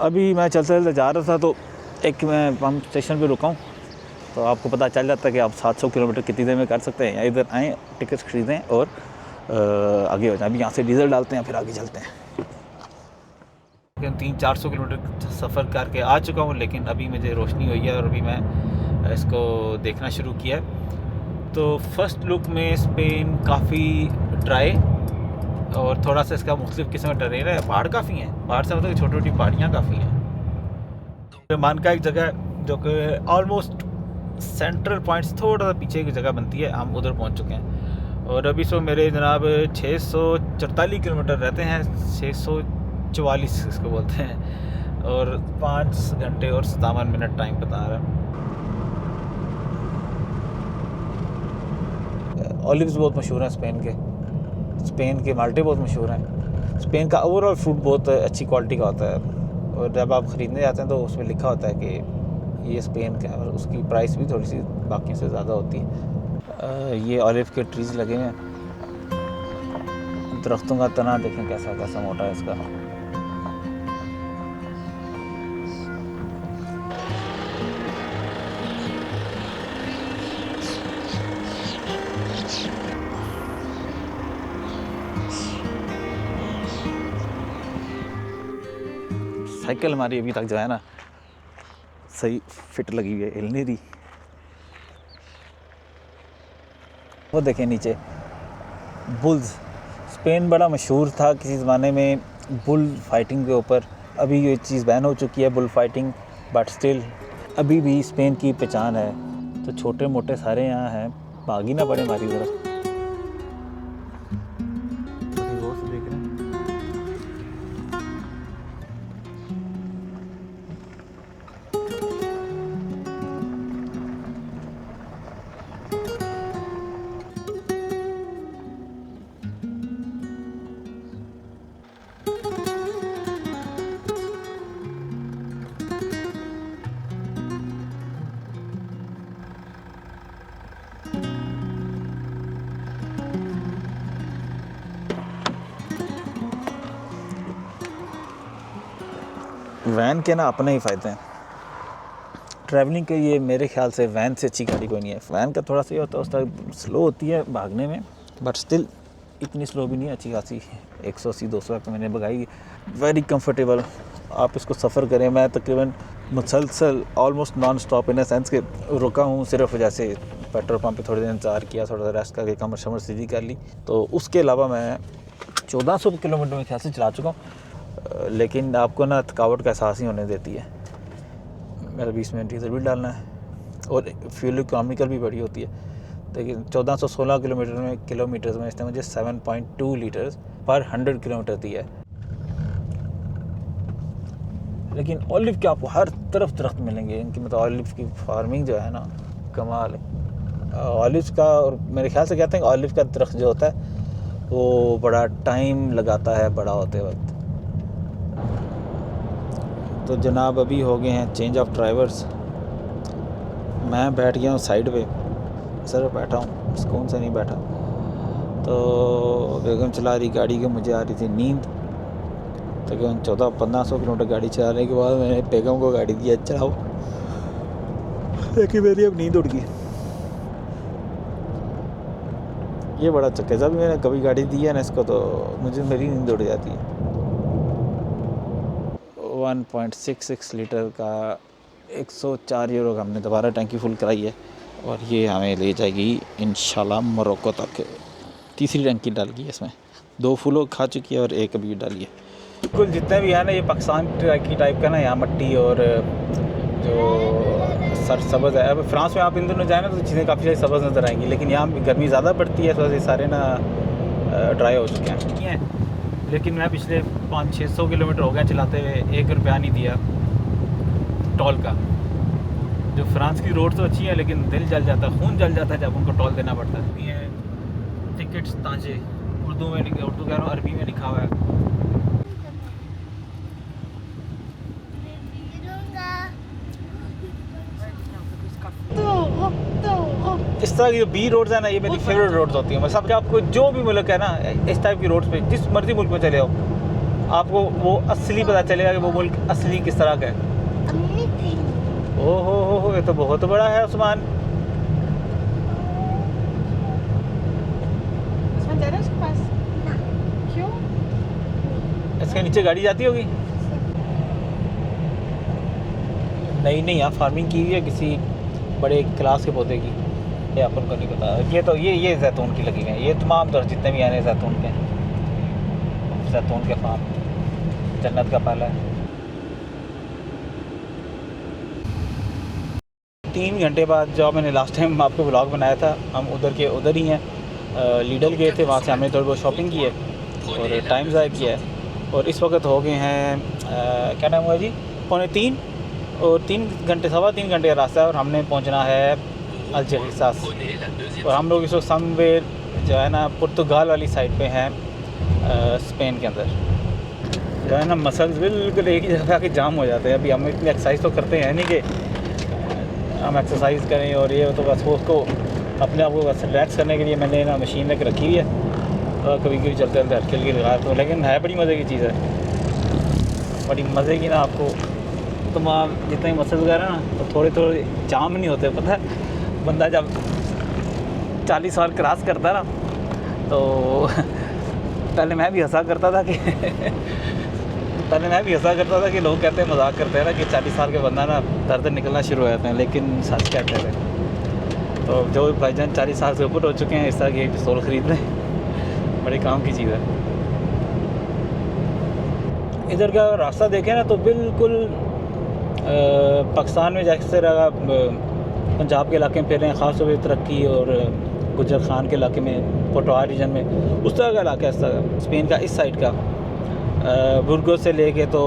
अभी मैं चलते चलते जा रहा था तो एक मैं पंप स्टेशन पे रुका हूँ, तो आपको पता चल जाता है कि आप 700 किलोमीटर कितनी देर में कर सकते हैं। या इधर आएँ, टिकट खरीदें और आगे हो जाए। अभी यहाँ से डीजल डालते हैं, फिर आगे चलते हैं। 300-400 किलोमीटर सफ़र करके आ चुका हूँ, लेकिन अभी मुझे रोशनी हुई है और अभी मैं इसको देखना शुरू किया है। तो फर्स्ट लुक में स्पेन काफ़ी ड्राई और थोड़ा सा इसका मुख्तलिफ किस्म का टेरेन है। पहाड़ काफ़ी हैं, पहाड़ से मतलब छोटी छोटी पहाड़ियाँ काफ़ी हैं। मान का एक जगह है जो कि ऑलमोस्ट सेंट्रल पॉइंट्स थोड़ा सा पीछे की जगह बनती है, हम उधर पहुँच चुके हैं। और अभी सो मेरे जनाब 644 किलोमीटर रहते हैं, 644 इसको बोलते हैं, और 5 घंटे और 57 मिनट टाइम बता रहा है। ऑलिव्स बहुत मशहूर हैं स्पेन के माल्टे बहुत मशहूर हैं। स्पेन का ओवरऑल फ्रूट बहुत अच्छी क्वालिटी का होता है, और जब आप ख़रीदने जाते हैं तो उसमें लिखा होता है कि ये स्पेन का है, और उसकी प्राइस भी थोड़ी सी बाकी से ज़्यादा होती है। ये ऑलिव के ट्रीज़ लगे हैं, दरख्तों का तना देखें कैसा कैसा मोटा है इसका। साइकिल हमारी अभी तक जो है ना सही फिट लगी हुई है, हिल नहीं रही। वो देखें नीचे बुल्स। स्पेन बड़ा मशहूर था किसी ज़माने में बुल फाइटिंग के ऊपर। अभी ये चीज़ बैन हो चुकी है बुल फाइटिंग, बट स्टिल अभी भी स्पेन की पहचान है। तो छोटे मोटे सारे यहाँ हैं, भागी ना पड़े हमारी तरफ। वैन के ना अपने ही फ़ायदे हैं ट्रैवलिंग के। ये मेरे ख्याल से वैन से अच्छी गाड़ी कोई नहीं है। वैन का थोड़ा सा ये होता है, उसका स्लो होती है भागने में, बट स्टिल इतनी स्लो भी नहीं है, अच्छी खासी 180-200 तक मैंने भगाई। Very comfortable. आप इसको सफ़र करें, मैं तकरीबन मुसलसल almost non stop in sense के रुका हूँ, सिर्फ जैसे पेट्रोल पंप पे थोड़ी देर इंतज़ार किया, थोड़ा सा रेस्ट करके कमर शमर सीधी कर ली। तो उसके अलावा मैं 1400 किलोमीटर में ख्याल से चला चुका हूँ, लेकिन आपको ना थकावट का एहसास ही होने देती है। मेरा 20 मिनट डीजल भी डालना है, और फ्यूल इकोनॉमिकल भी बड़ी होती है। लेकिन 1416 किलोमीटर में इसने मुझे 7.2 लीटर्स पर 100 किलोमीटर दिया है। लेकिन ऑलिव के आपको हर तरफ दरख्त मिलेंगे इनकी, मतलब ऑलिव की फार्मिंग जो है ना कमाल है ऑलिव का। और मेरे ख्याल से कहते हैं कि ऑलिव का दरख्त जो होता है वो बड़ा टाइम लगाता है बड़ा होते वक्त। तो जनाब अभी हो गए हैं चेंज ऑफ ड्राइवर्स। मैं बैठ गया हूँ साइड पे, सर बैठा हूँ, सुकून से नहीं बैठा। तो बेगम चला रही गाड़ी के, मुझे आ रही थी नींद। तकरीबन 1400-1500 किलोमीटर गाड़ी चलाने के बाद मैंने बेगम को गाड़ी दिया चलाओ, लेकिन मेरी अब नींद उड़ गई। ये बड़ा चक्कर, जब मैंने कभी गाड़ी दी है ना इसको तो मुझे मेरी नींद उड़ जाती है। 1.66 लीटर का 104 यूरो का हमने दोबारा टंकी फुल कराई है, और ये हमें ले जाएगी इंशाल्लाह मोरक्को तक। तीसरी टंकी डाल गई है इसमें, 2 फुल खा चुकी है और एक अभी डाली है। बिल्कुल जितने भी है ना ये पाकिस्तान की टाइप का ना, यहाँ मट्टी और जो सरसब्ज़ है। अब फ्रांस में आप इन दिनों जाए ना तो चीज़ें काफ़ी सारी सब्ज़ नज़र आएंगी, लेकिन यहाँ गर्मी ज़्यादा पड़ती है, तो ये सारे ना ड्राई हो चुके हैं। लेकिन मैं पिछले 500-600 किलोमीटर हो गया चलाते हुए, 1 रुपया नहीं दिया टोल का। जो फ्रांस की रोड तो अच्छी है, लेकिन दिल जल जाता है, खून जल जाता है जब उनको टोल देना पड़ता है। ये टिकट्स ताजे उर्दू कह रहा हूँ, अरबी में लिखा हुआ है। इस तरह की जो बी रोड्स है ना, ये मेरी फेवरेट रोड्स होती हैं। मतलब आपको जो भी मुल्क है ना, इस टाइप की रोड्स पे जिस मर्जी मुल्क में चले आओ, आपको वो असली पता चलेगा कि वो मुल्क असली किस तरह का है। ओहो हो, ये तो बहुत बड़ा है उस्मान। जा रहा है उसके पास? क्यों? इसके नीचे गाड़ी जाती होगी। नहीं नहीं, यहाँ फार्मिंग की हुई है किसी बड़े क्लास के पौधे की, ये अपन को नहीं पता। ये तो ये जैतून की लगी हुई है। ये तमाम तरह जितने भी आने जैतून के, जैतून के फार्म जन्नत का पहला है। 3 घंटे बाद जो मैंने लास्ट टाइम आपको व्लॉग बनाया था, हम उधर ही हैं। लीडल गए थे, वहाँ से हमने थोड़ी बहुत शॉपिंग की है और टाइम ज़ाया किया है। और इस वक्त हो गए हैं क्या नाम हुआ जी, 2:45 और 3 घंटे, 3.25 घंटे का रास्ता है और हमने पहुँचना है अल्जेरिसास। और हम लोग इस वक्त समवेयर जो है ना पुर्तगाल वाली साइड पे हैं, स्पेन के अंदर जो है ना मसल्स बिल्कुल एक ही जगह आके जाम हो जाते हैं। अभी हम इतनी एक्सरसाइज तो करते हैं नहीं कि हम एक्सरसाइज करें और ये तो बस उसको अपने आप को बस रिलैक्स करने के लिए मैंने ना मशीन लेकर रखी हुई है और कभी कभी चलते चलते हल्की हल्की लगा तो, लेकिन है बड़ी मज़े की चीज़ है, बड़ी मज़े की ना। आपको तमाम जितने मसल्स वगैरह ना तो थोड़े थोड़े जाम नहीं होते। पता है बंदा जब 40 साल क्रॉस करता है ना तो पहले मैं भी हंसा करता था कि लोग कहते हैं, मजाक करते हैं ना कि 40 साल के बंदा ना दर्द निकलना शुरू हो जाते हैं, लेकिन सच कहते हैं। तो जो भाईजान 40 साल से ऊपर हो चुके हैं, इस तरह की पिस्तौल ख़रीद लें, बड़े काम की चीज़ है। इधर का रास्ता देखें ना तो बिल्कुल पाकिस्तान में जैसे रहा पंजाब के इलाके में फिर रहे हैं, ख़ास तौर पर तरक्की और गुजर खान के इलाके में, पोटोआ रीजन में, उस तरह का इलाका है। इस तरह स्पेन का इस साइड का बुर्गो से लेके तो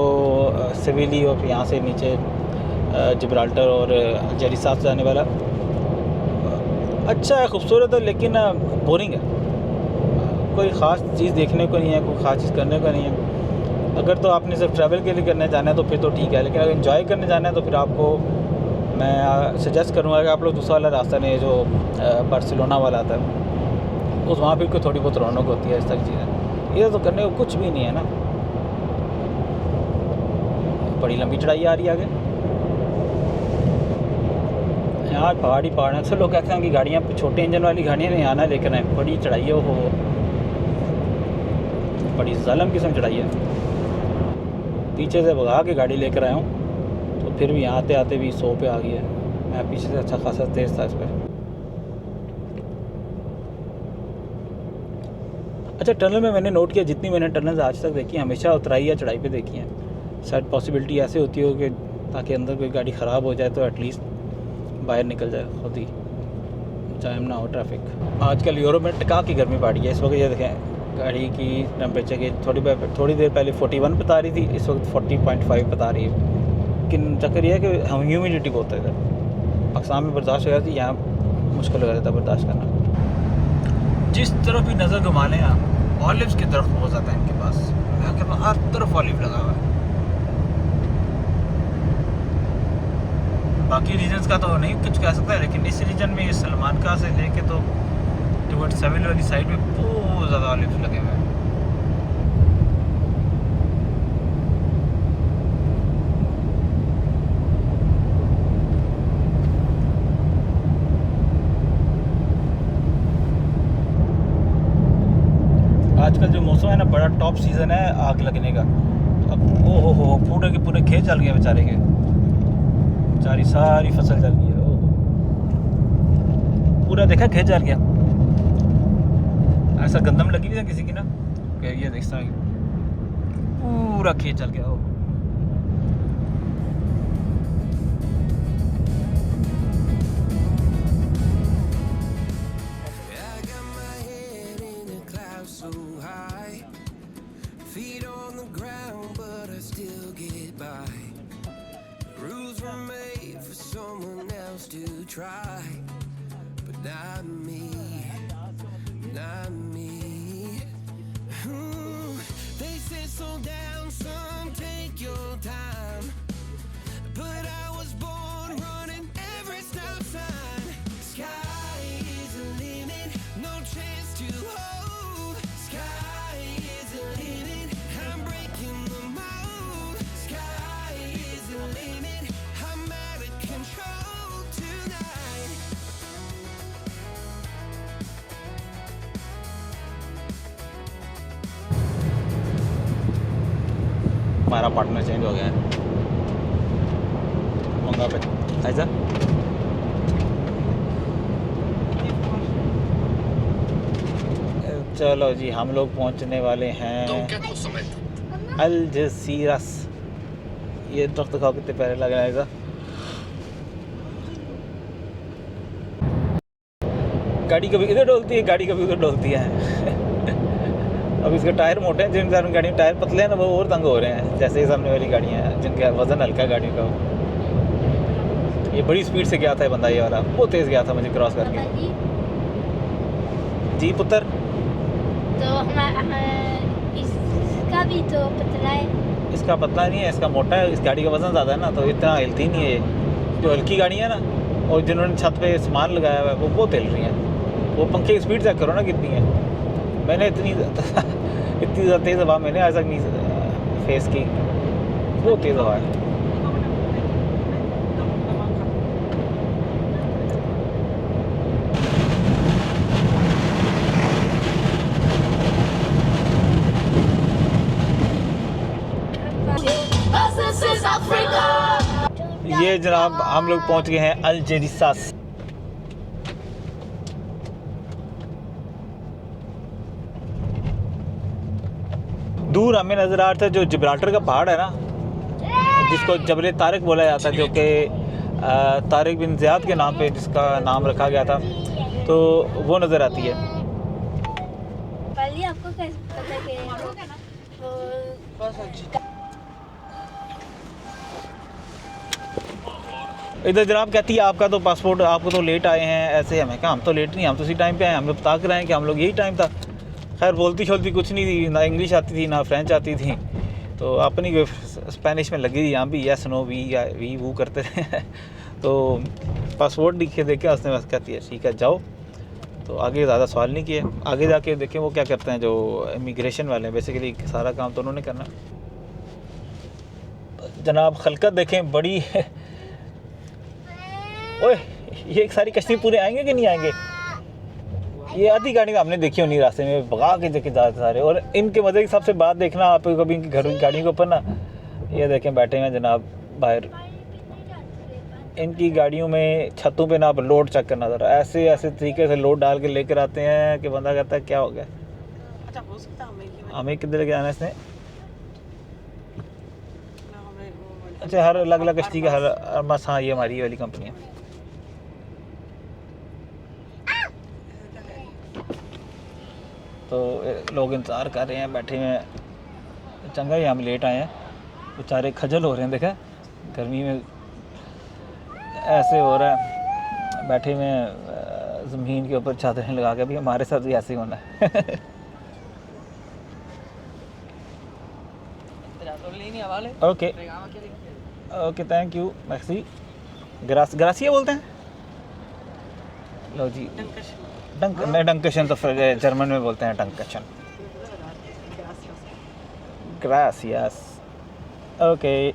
सेविली और फिर यहाँ से नीचे जिब्राल्टर और अल्जेरिसास जाने वाला अच्छा है, खूबसूरत है, लेकिन बोरिंग है। कोई ख़ास चीज़ देखने को नहीं है, कोई ख़ास चीज़ करने को नहीं है। अगर तो आपने सिर्फ ट्रैवल के लिए करना जाना है तो फिर तो ठीक है, लेकिन अगर एंजॉय करने जाना है तो फिर आपको मैं सजेस्ट करूँगा कि आप लोग दूसरा वाला रास्ता नहीं, जो बार्सिलोना वाला आता है, उस वहाँ पर कोई थोड़ी बहुत रौनक होती है। इस तरह की चीज़ें ये तो करने को कुछ भी नहीं है ना। बड़ी लंबी चढ़ाई आ रही है आगे यार, पहाड़ी पहाड़ है। अक्सर लोग कहते हैं कि गाड़ियाँ छोटे इंजन वाली गाड़ियाँ नहीं आना, लेकिन है बड़ी चढ़ाई है, वो बड़ी ज़ालम किस्म चढ़ाई है। पीछे से भगा के गाड़ी लेकर आया हूँ तो फिर भी यहाँ आते आते भी 100 पे आ गई है। मैं पीछे से अच्छा खासा तेज़ था इस पर। अच्छा, टनल में मैंने नोट किया, जितनी मैंने टनल आज तक देखी हमेशा उतराई या चढ़ाई पे देखी है। शायद पॉसिबिलिटी ऐसे होती हो कि ताकि अंदर कोई गाड़ी ख़राब हो जाए तो एटलीस्ट बाहर निकल जाए खुद ही, जाम ना हो ट्रैफिक। आजकल यूरोप में टका की गर्मी पड़ गई है। इस वक्त ये देखें गाड़ी की टेम्परेचर की थोड़ी देर पहले 41 बता रही थी, इस वक्त 40.5 बता रही है। लेकिन चक्कर ये है कि हम ह्यूमिडिटी बहुत है इधर। पाकिस्तान में बर्दाश्त हो जाती है, यहाँ मुश्किल हो जाता है बर्दाश्त करना। जिस तरफ भी नज़र घुमा लें आप, ऑलिव्स की तरफ हो जाता है इनके पास। मैं कहता हूँ हर तरफ ऑलिव लगा हुआ है। बाकी रीजन्स का तो नहीं कुछ कह सकता है, लेकिन इस रीजन में सलमान का से लेके तो टुवर्ड्स सेविल वाली साइड में बहुत ज़्यादा ऑलिव्स लगे हुए हैं। आजकल जो मौसम है ना, बड़ा टॉप सीज़न है आग लगने का। अब ओ हो पूरे के पूरे खेत जल गए बेचारे के, बेचारी सारी फसल जल गई है। ओ पूरा देखा खेत जल गया। ऐसा गंदम लगी हुई है किसी की ना कि ये इस तरह पूरा खेत जल गया। Try, but not me, not me. They say slow down, some take your time, but I was born running every stop sign. Sky is the limit, no chance to hold. Sky is the limit, I'm breaking हमारा partner change हो गया है मंगा पे ऐसा। चलो जी हम लोग पहुंचने वाले हैं अल जसीरस। ये दरख्त दिखाओ कितने प्यारे लग रहा है ऐसा। गाड़ी कभी इधर डोलती है, गाड़ी कभी उधर डोलती है। अब इसके टायर मोटे हैं, जिन सारी गाड़ी में टायर पतले हैं ना वो और तंग हो रहे हैं, जैसे ये सामने वाली गाड़ियाँ हैं जिनका वज़न हल्का है गाड़ी का। ये बड़ी स्पीड से गया था ये बंदा, ये वाला बहुत तेज़ गया था मुझे क्रॉस करके। जी पुत्र, तो इसका भी तो पतला है। इसका पतला नहीं है, इसका मोटा है। इस गाड़ी का वज़न ज़्यादा है ना, तो इतना हिलती नहीं है ये। जो हल्की गाड़ी है ना, और जिन्होंने छत पे सामान लगाया हुआ है वो बहुत हिल रही हैं। वो पंखे की स्पीड चेक करो ना कितनी है। मैंने इतनी ज़्यादा तेज़ हवा मैंने आज तक नहीं फेस की, बहुत तेज़ हवा है। ये जनाब हम लोग पहुंच गए हैं अल्जेरिसास। दूर हमें नज़र आ रहा था जो जिब्राल्टर का पहाड़ है ना, जिसको जबल तारिक बोला जाता है, जो कि तारिक बिन ज़ियाद के नाम पे जिसका नाम रखा गया था, तो वो नज़र आती है। पहले आपको कैसे पता कि इधर जनाब कहती है आपका तो पासपोर्ट, आपको तो लेट आए हैं ऐसे। हमें कहा हम तो लेट नहीं, हम तो उसी टाइम पे आए, हमें बता कर रहे हैं कि हम लोग यही टाइम था। खैर बोलती छोलती कुछ नहीं थी, ना इंग्लिश आती थी ना फ्रेंच आती थी, तो अपनी स्पेनिश में लगी थी यहाँ भी, यस नो वी या वी वो करते थे। तो पासपोर्ट दिखे देखे उसने बस कहती है ठीक है जाओ। तो आगे ज़्यादा सवाल नहीं किए, आगे जाके देखें वो क्या करते हैं जो इमिग्रेशन वाले हैं। बेसिकली सारा काम तो उन्होंने करना। जनाब खलकत देखें बड़ी। ओए ये एक सारी कश्ती पूरे आएंगे कि नहीं आएंगे? ये आधी गाड़ी तो हमने देखी होनी रास्ते में, भगा के देखे ज़्यादा सारे। और इनके मज़े की सबसे बात देखना आप कभी इनकी घर की गाड़ियों के ऊपर ना, ये देखें बैठे हैं जनाब बाहर। इनकी गाड़ियों में छतों पे ना आप लोड चेक करना ज़रा, ऐसे ऐसे तरीके से लोड डाल के लेकर आते हैं कि बंदा कहता है क्या हो गया। अच्छा हो सकता है हमें किधर लेके आना है इसने? हमें अच्छा हर अलग अलग कश्ती का हर बस। हाँ ये हमारी वाली कंपनी है। तो लोग इंतज़ार कर रहे हैं बैठे हुए हैं। चंगा ही हम लेट आए हैं, बेचारे खजल हो रहे हैं। देखा गर्मी में ऐसे हो रहा है, बैठे हुए हैं ज़मीन के ऊपर चादरें लगा के। अभी हमारे साथ भी ऐसे ही होना है। Okay okay thank you maxi. Gratia बोलते हैं। लो जी डंकशन तो फिर जर्मन में बोलते हैं डंकशन। Gracias okay.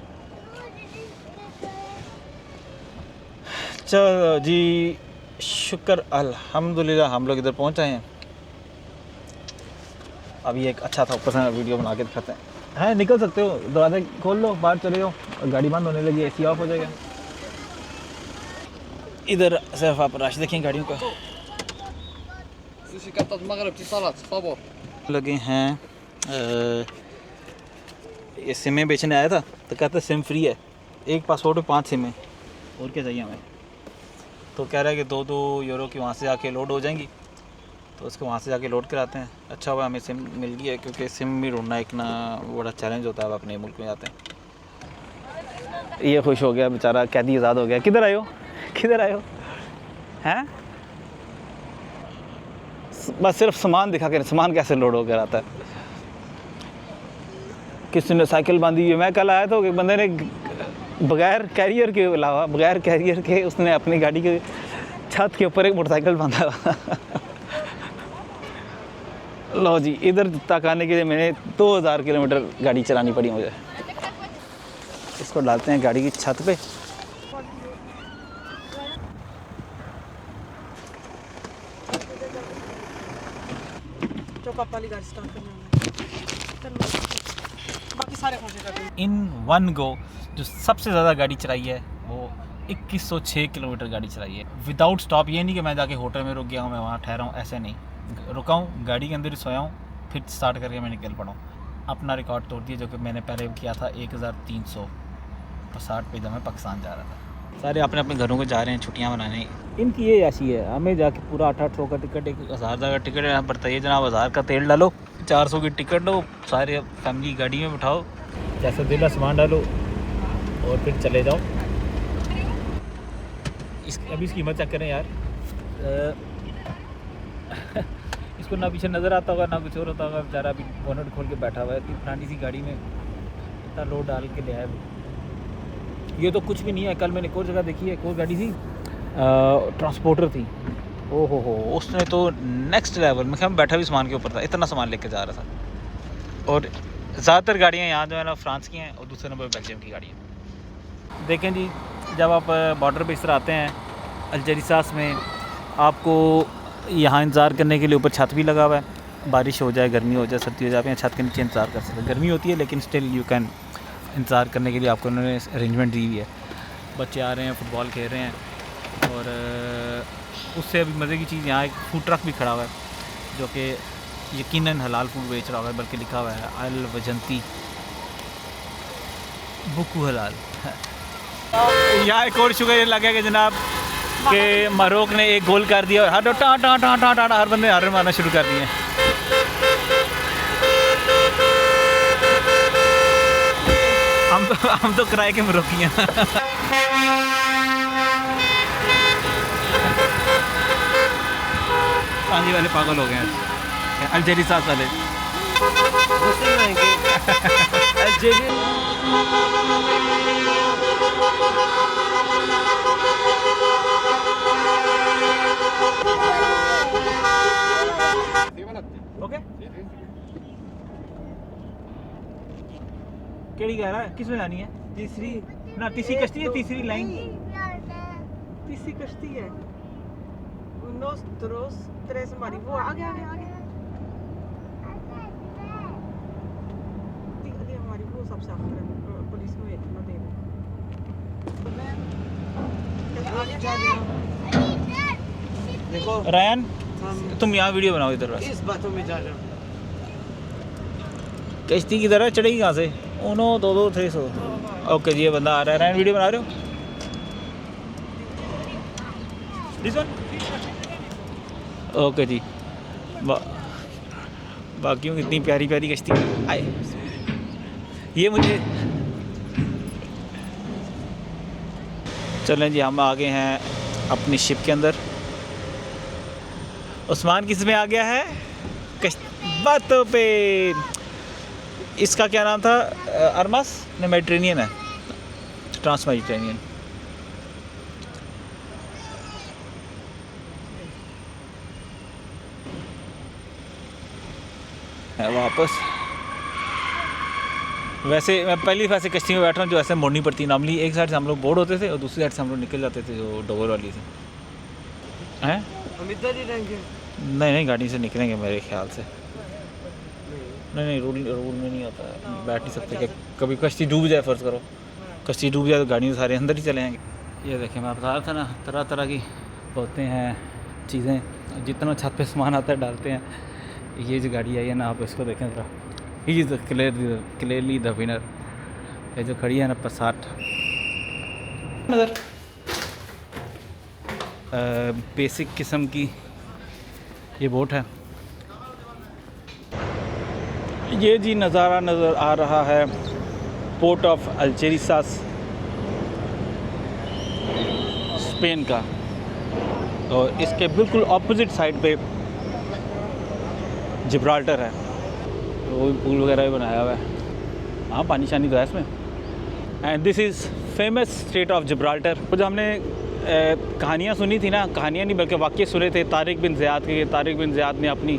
चलो जी शुक्र अल्हम्दुलिल्लाह हम लोग इधर पहुंच आए हैं। अभी एक अच्छा था ऊपर से वीडियो बना के दिखाते हैं। निकल सकते हो, दरवाज़ा खोल लो, बाहर चले जाओ। गाड़ी बंद होने लगी, एसी ऑफ हो जाएगा। इधर सिर्फ आप रश देखें गाड़ियों का। लगे हैं ये सिमें बेचने आया था, तो कहते सिम फ्री है, एक पासपोर्ट में 5 सिमें, और क्या चाहिए हमें। तो कह रहा है कि 2-2 यूरो की वहाँ से जाके लोड हो जाएंगी, तो उसको वहाँ से जाके लोड कराते हैं। अच्छा हुआ हमें सिम मिल गई है, क्योंकि सिम भी ढूंढना एक ना बड़ा चैलेंज होता है। अपने मुल्क में जाते हैं। ये खुश हो गया बेचारा, कैदी आज़ाद हो गया। किधर आए हो, किधर आए हो? हैं बस सिर्फ सामान दिखा के, सामान कैसे लोड होकर आता है। किसी ने साइकिल बांधी हुई है। मैं कल आया तो एक बंदे ने बगैर कैरियर के अलावा, बगैर कैरियर के उसने अपनी गाड़ी के छत के ऊपर एक मोटरसाइकिल बांधा। लो जी इधर तक आने के लिए मैंने 2000 किलोमीटर गाड़ी चलानी पड़ी मुझे। इसको डालते हैं गाड़ी की छत पे। जो पापा वाली गाड़ी स्टार्ट करनी है, बाकी सारी इन वन गो जो सबसे ज़्यादा गाड़ी चलाई है वो 2106 किलोमीटर गाड़ी चलाई है विदाउट स्टॉप। ये नहीं कि मैं जाके होटल में रुक गया हूँ, मैं वहाँ ठहरा हूँ, ऐसे नहीं। रुका हूँ, गाड़ी के अंदर ही सोया हूँ, फिर स्टार्ट करके मैं निकल पड़ा हूँ। अपना रिकॉर्ड तोड़ दिया जो कि मैंने पहले किया था 1360 पे जब मैं पाकिस्तान जा रहा था। सारे अपने अपने घरों को जा रहे हैं छुट्टियां मनाने। इनकी ये ऐसी है, हमें जाके पूरा 800 का टिकट, 1000 का टिकट यहाँ पड़ता है। ये जनाब 1000 का तेल डालो, 400 की टिकट लो, सारे फैमिली गाड़ी में बिठाओ, जैसे दिला सामान डालो और फिर चले जाओ। अभी इसकी कीमत चेक करें यार। इसको ना पीछे नज़र आता होगा ना कुछ और होता होगा, बेचारा अभी बोनट खोल के बैठा हुआ है। इतनी पुरानी सी गाड़ी में इतना लोड डाल के ले आया। ये तो कुछ भी नहीं है। कल मैंने एक और जगह देखी है, एक और गाड़ी थी, ट्रांसपोर्टर थी। ओ हो, उसने तो नेक्स्ट लेवल में, मैं बैठा भी सामान के ऊपर था, इतना सामान लेके जा रहा था। और ज़्यादातर गाड़ियाँ यहाँ जो है ना फ्रांस की हैं और दूसरे नंबर बेल्जियम की गाड़ी है। देखें जी, जब आप बॉर्डर पे इस तरह आते हैं अल्जेरिसास में, आपको यहाँ इंतज़ार करने के लिए ऊपर छत भी लगा हुआ है। बारिश हो जाए, गर्मी हो जाए, सर्दी हो जाए, आप यहाँ छत के नीचे इंतज़ार कर सकते हैं। गर्मी होती है लेकिन स्टिल यू कैन इंतज़ार करने के लिए आपको उन्होंने अरेंजमेंट दी हुई है। बच्चे आ रहे हैं, फुटबॉल खेल रहे हैं। और उससे अभी मज़े की चीज़, यहाँ एक फूड ट्रक भी खड़ा हुआ है जो कि यकीनन हलाल फूड बेच रहा हुआ है, बल्कि लिखा हुआ है अल वजंती बुकू हलाल। यहाँ एक और शुक्र लगा कि जनाब कि मरोक ने एक गोल कर दिया और हर टा टा टा टा टा हर बंदे हार मारना शुरू कर दिए। हम तो किराए के मरोकी हैं। पानी वाले पागल हो गए हैं, अल्जेरिसास वाले। ओके, केड़ी कह रहा है, किस में जानी है? तीसरी ना, तीसरी कश्ती है, तीसरी लाइन, तीसरी कश्ती है। Unos, dos, tres, हमारी वो आगे आगे आगे आगे हमारी वो सबसे आखिर है, पुलिस में इतना दे देखो रायन, तुम यहाँ वीडियो बनाओ इधर। इस बातों में जा रहे हो। कश्ती की तरह चढ़ेगी कहाँ से? उनो 2-2 300। ओके जी, ये बंदा आ रहा है। रायन वीडियो बना रहे हो? This one? ओके जी। बाकियों की इतनी प्यारी प्यारी कश्ती आए। ये मुझे चलें जी, हम आ गए हैं अपनी शिप के अंदर। उस्मान किस में आ गया है? बातों पे। इसका क्या नाम था? अरमस ने, मेडिटेरेनियन है, ट्रांस मेडिटेरेनियन। वापस वैसे मैं पहली वैसे कश्ती में बैठ रहा हूँ जो ऐसे मोड़नी पड़ती है। नॉर्मली एक साइड से हम लोग बोर्ड होते थे और दूसरी साइड से हम लोग निकल जाते थे जो डोबर वाली से। हैं? हम इधर ही रहेंगे। नहीं, गाड़ी से निकलेंगे मेरे ख्याल से। नहीं, रूल में नहीं होता है, बैठ नहीं सकते। कि कभी कश्ती डूब जाए, फ़र्ज़ करो कश्ती डूब जाए तो गाड़ी में सारे अंदर ही चले जाएंगे। ये देखें, मैं बता रहा था ना, तरह तरह की होते हैं चीज़ें, जितना छत पे सामान आता है डालते हैं। ये जो गाड़ी आई है ना, आप इसको देखें ज़रा, he is clearly the winner. ये जो खड़ी है ना पसाट नज़र, बेसिक किस्म की ये बोट है। ये जी नज़ारा नज़र आ रहा है पोर्ट ऑफ अल्जेरिसास, स्पेन का। और इसके बिल्कुल ऑपोजिट साइड पे जिब्राल्टर है, तो वो पूल वगैरह भी बनाया हुआ है। हाँ, पानी शानी तो है इसमें। And this is famous straight of Gibraltar. जो हमने कहानियाँ सुनी थी ना, कहानियाँ नहीं बल्कि वाक़ये सुने थे तारिक बिन ज़ियाद के। तारिक बिन ज़ियाद ने अपनी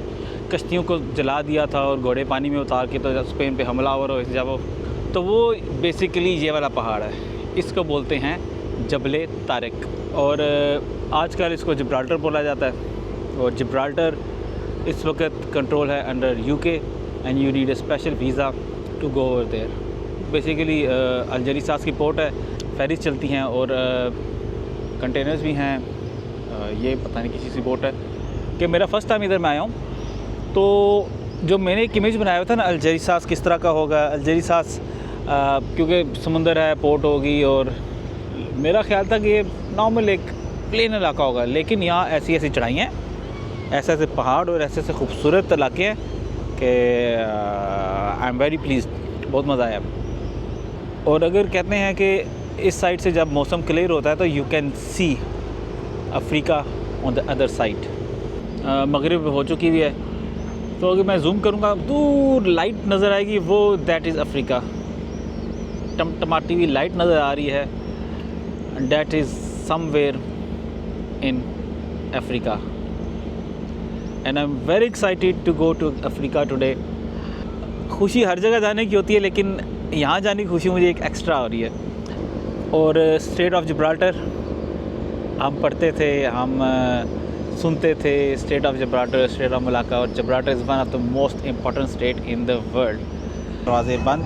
कश्तियों को जला दिया था और घोड़े पानी में उतार के तो स्पेन पे हमलावर हो जब, तो वो बेसिकली ये वाला पहाड़ है, इसको बोलते हैं जबले तारिक। और आजकल इसको जिब्राल्टर बोला जाता है। और जिब्राल्टर इस वक्त कंट्रोल है under UK and you need a special visa to go over there. Basically Algeciras की पोर्ट है, फेरीज चलती हैं और कंटेनर्स भी हैं। ये पता नहीं किसी सी बोट है कि मेरा फ़र्स्ट टाइम इधर मैं आया हूँ। तो जो मैंने एक इमेज बनाया हुआ था ना अल्जेरिसास किस तरह का होगा, अल्जेरिसास क्योंकि समुंदर है, पोर्ट होगी, और मेरा ख्याल था कि ये नॉर्मल एक प्लेन इलाका होगा, लेकिन यहाँ ऐसी ऐसी चढ़ाइयाँ हैं, ऐसे ऐसे पहाड़ और ऐसे ऐसे खूबसूरत इलाके हैं कि आई एम वेरी प्लीज, बहुत मज़ा आया। और अगर कहते हैं कि इस साइड से जब मौसम क्लियर होता है तो you can see Africa on the other side. मगरिब हो चुकी हुई है, तो अगर मैं जूम करूँगा दूर लाइट नज़र आएगी, वो दैट इज़ अफ्रीका। टमाटी हुई लाइट नज़र आ रही है, that is somewhere in Africa and I am very excited to go to Africa today. खुशी हर जगह जाने की होती है, लेकिन यहाँ जाने की खुशी मुझे एक एक्स्ट्रा हो रही है। और स्ट्रेट ऑफ जिब्राल्टर हम पढ़ते थे, हम सुनते थे, state of Gibraltar, state of Malacca, और Gibraltar is one of the most important state in the world. दरवाजे बंद,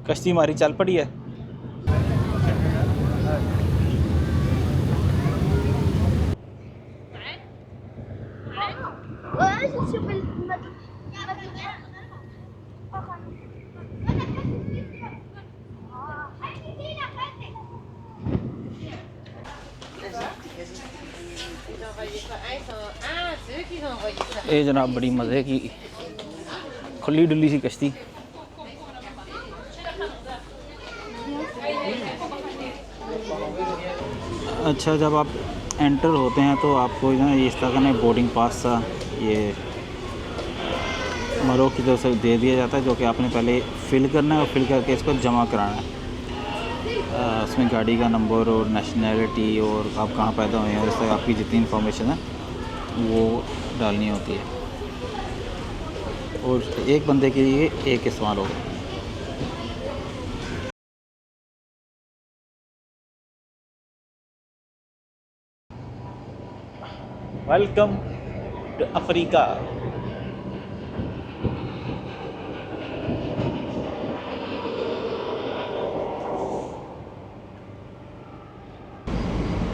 कश्ती हमारी चल पड़ी है। ये जनाब बड़ी मज़े की खुली डुली सी कश्ती। अच्छा, जब आप एंटर होते हैं तो आपको ना ये इस तरह का ना बोर्डिंग पास सा ये मरोक की तरफ से दे दिया जाता है, जो कि आपने पहले फ़िल करना है और फिल करके इसको जमा कराना है। उसमें गाड़ी का नंबर और नेशनैलिटी और आप कहाँ पैदा हुए हैं और इस तरह आपकी जितनी इन्फॉर्मेशन है वो डालनी होती है, और एक बंदे के लिए एक इस्तेमाल होगा। Welcome to Africa.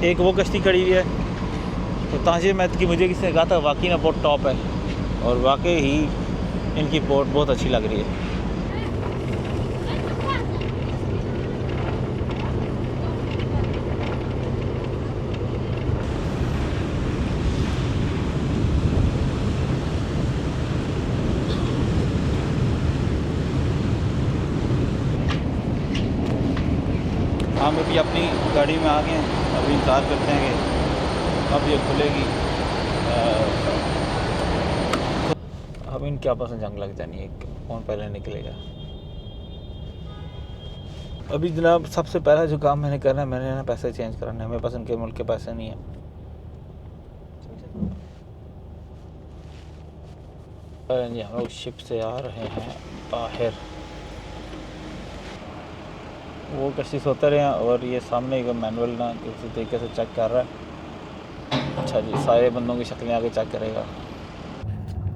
एक वो कश्ती खड़ी हुई है, तो ताजे मैथ की मुझे किसी ने कहा था वाकई ना बहुत टॉप है, और वाकई ही इनकी पोर्ट बहुत अच्छी लग रही है। हम अभी अपनी गाड़ी में आ गए हैं, अभी इंतज़ार करते हैं कि अब ये खुलेगी। अब इनके आपस में जंग लग जानी है, कौन पहले निकलेगा। अभी जनाब सबसे पहला जो काम मैंने करना है, मैंने ना पैसे चेंज कराना है। मेरे पास इनके मुल्क के पैसे नहीं है। हम लोग शिप से आ रहे हैं बाहर। वो कश्ती से उतर रहे हैं और ये सामने का मैनुअल ना किसी तरीके से चेक कर रहा है। अच्छा जी, सारे बंदों की शक्लें आगे चेक करेगा।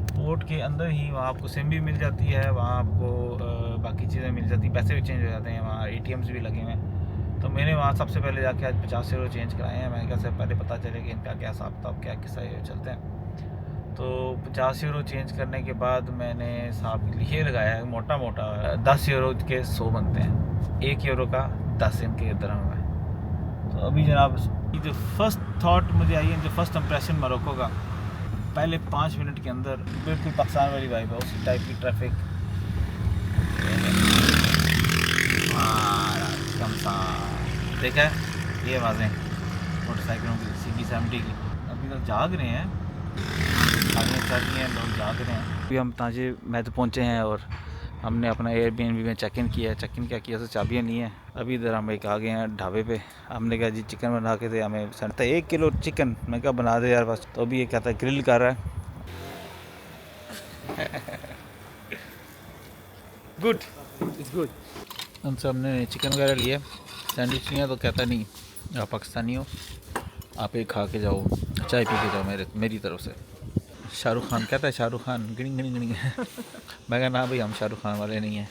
पोर्ट के अंदर ही वहाँ आपको सिम भी मिल जाती है, वहाँ आपको बाकी चीज़ें मिल जाती हैं, पैसे भी चेंज हो जाते हैं, वहाँ ATMs भी लगे हुए हैं। तो मैंने वहाँ सबसे पहले जाके आज 50 यूरो चेंज कराए हैं। मैंने कहा पहले पता चले कि इनका क्या हिसाब किताब, क्या किस्सा चलते हैं। तो 50 यूरो चेंज करने के बाद मैंने साहब ये लगाया है मोटा मोटा 10 यूरो के 100 बनते हैं, 1 यूरो का 10 इनके दरम है। तो अभी जनाब ये जो फर्स्ट थाट मुझे आई है, जो फर्स्ट इंप्रेशन मोरक्को का, पहले 5 मिनट के अंदर बिल्कुल पाकिस्तान वाली वाइब है, उसी टाइप की ट्रैफिक। देखा है ये आवाज़ें मोटरसाइकिलों की, CB70 की। अभी तक जाग रहे हैं, गाड़ियाँ चल रही हैं, लोग जाग रहे हैं। अभी हम ताजे महत पहुँचे हैं और हमने अपना Airbnb में चेक इन किया है। चेक इन क्या किया, तो चाबियाँ नहीं है। अभी इधर हम एक आ गए हैं ढाबे पे। हमने कहा जी चिकन बना के दे हमें, संता 1 किलो चिकन। मैं कहा बना दे यार बस। तो अभी ये कहता है ग्रिल कर रहा है। Good, it's good. हमसे हमने चिकन वगैरह लिया, सैंडविच लिया, तो कहता नहीं आप पाकिस्तानी हो, आप एक खा के जाओ, चाय पी के जाओ मेरी तरफ से। शाहरुख खान कहता है शाहरुख खान गिनी गिनी गिनी मैं कहा ना भाई हम शाहरुख खान वाले नहीं हैं।